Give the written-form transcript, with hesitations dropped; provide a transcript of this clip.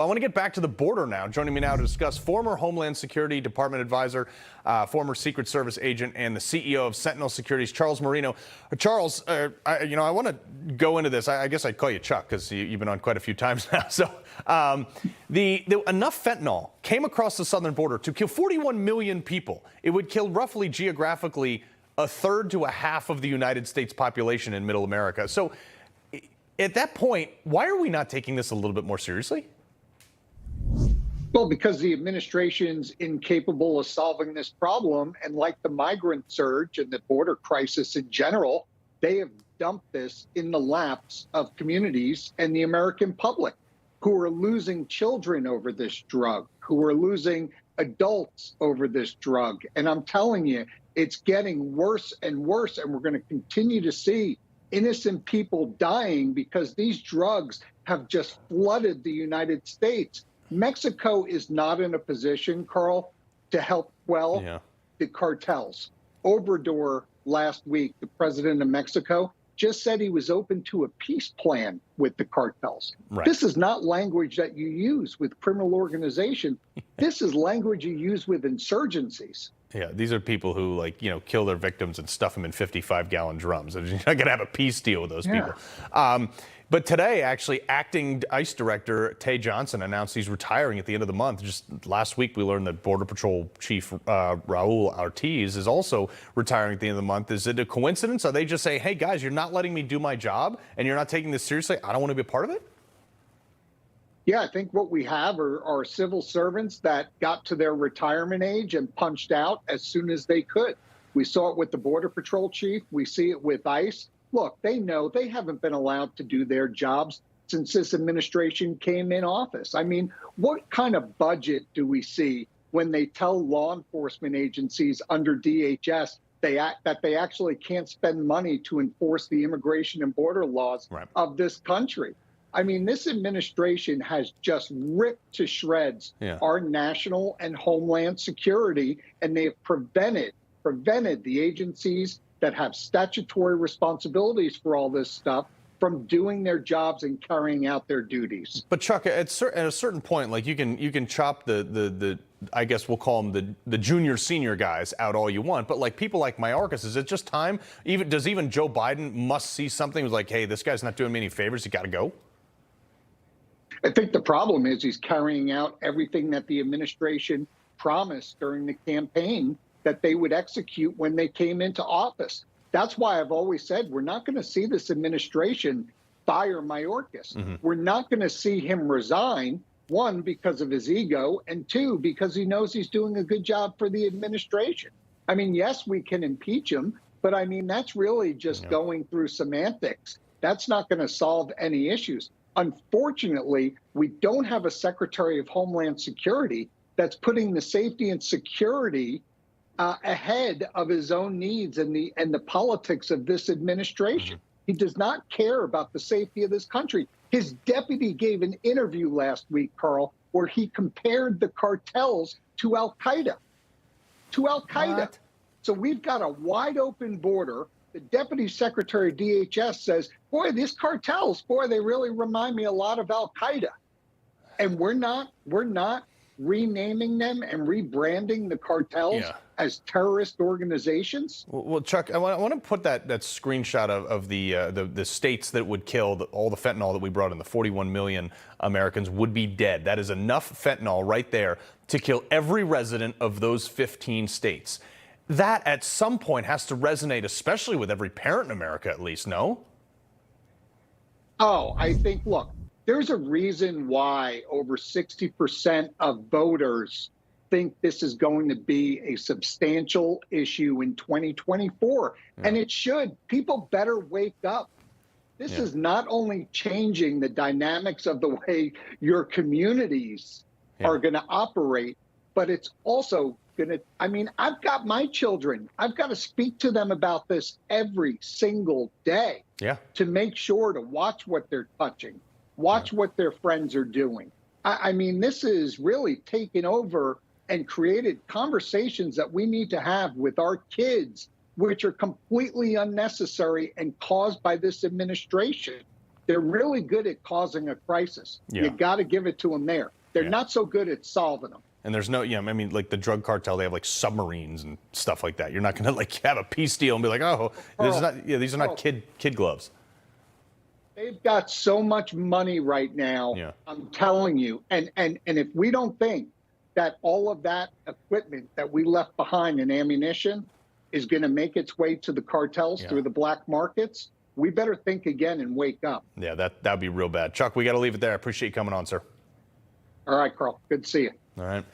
I want to get back to the border now. Joining me now to discuss former Homeland Security Department advisor, former Secret Service agent, and the CEO of Sentinel Securities, Charles Marino. Charles, I want to go into this. I guess I'd call you Chuck because you've been on quite a few times now. So enough fentanyl came across the southern border to kill 41 million people. It would kill roughly geographically a third to a half of the United States population in middle America. So at that point, why are we not taking this a little bit more seriously? Well, because the administration's incapable of solving this problem. And like the migrant surge and the border crisis in general, they have dumped this in the laps of communities and the American public who are losing children over this drug, who are losing adults over this drug. And I'm telling you, it's getting worse and worse. And we're going to continue to see innocent people dying because these drugs have just flooded the United States. Mexico is not in a position, Carl, to help the cartels. Obrador last week, the president of Mexico, just said he was open to a peace plan with the cartels. Right. This is not language that you use with criminal organizations. This is language you use with insurgencies. Yeah, these are people who, kill their victims and stuff them in 55-gallon drums. You're not going to have a peace deal with those people. But today, actually, acting ICE Director Tay Johnson announced he's retiring at the end of the month. Just last week, we learned that Border Patrol Chief Raul Ortiz is also retiring at the end of the month. Is it a coincidence? Are they just saying, hey, guys, you're not letting me do my job and you're not taking this seriously? I don't want to be a part of it? Yeah, I think what we have are civil servants that got to their retirement age and punched out as soon as they could. We saw it with the Border Patrol Chief. We see it with ICE. Look, they know they haven't been allowed to do their jobs since this administration came in office. I mean, what kind of budget do we see when they tell law enforcement agencies under DHS that they actually can't spend money to enforce the immigration and border laws of this country? I mean, this administration has just ripped to shreds our national and homeland security, and they have prevented the agencies that have statutory responsibilities for all this stuff from doing their jobs and carrying out their duties. But Chuck, at a certain point, you can chop the I guess we'll call them the junior senior guys out all you want, but people like Mayorkas, is it just time? Does even Joe Biden must see something? It was like, hey, this guy's not doing me any favors. He got to go. I think the problem is he's carrying out everything that the administration promised during the campaign that they would execute when they came into office. That's why I've always said we're not going to see this administration fire Mayorkas. We're not going to see him resign, one, because of his ego, and two, because he knows he's doing a good job for the administration. I mean, yes, we can impeach him, but I mean, that's really just going through semantics. That's not going to solve any issues. Unfortunately, we don't have a Secretary of Homeland Security that's putting the safety and security ahead of his own needs and the politics of this administration. He does not care about the safety of this country. His deputy gave an interview last week, Carl, where he compared the cartels to Al-Qaeda. What? So we've got a wide open border. The deputy secretary of DHS says, boy, these cartels, they really remind me a lot of Al-Qaeda. And we're not renaming them and rebranding the cartels as terrorist organizations. Well, Chuck, I want to put that screenshot of the states that would kill all the fentanyl that we brought in. The 41 million Americans would be dead. That is enough fentanyl right there to kill every resident of those 15 states. That at some point has to resonate, especially with every parent in America, at least, no? Oh, I think, look, there's a reason why over 60% of voters think this is going to be a substantial issue in 2024. And it should. People better wake up. This is not only changing the dynamics of the way your communities are going to operate, but it's also going to, I mean, I've got my children. I've got to speak to them about this every single day to make sure to watch what they're touching. Watch what their friends are doing. I mean, this is really taken over and created conversations that we need to have with our kids, which are completely unnecessary and caused by this administration. They're really good at causing a crisis. Yeah. You got to give it to them there. They're not so good at solving them. And there's no, I mean, like the drug cartel, they have like submarines and stuff like that. You're not going to like have a peace deal and be like, oh, this is not, these are not kid gloves. They've got so much money right now. Yeah. I'm telling you. And if we don't think that all of that equipment that we left behind in ammunition is going to make its way to the cartels through the black markets, we better think again and wake up. Yeah, that'd be real bad. Chuck, we got to leave it there. I appreciate you coming on, sir. All right, Carl. Good to see you. All right.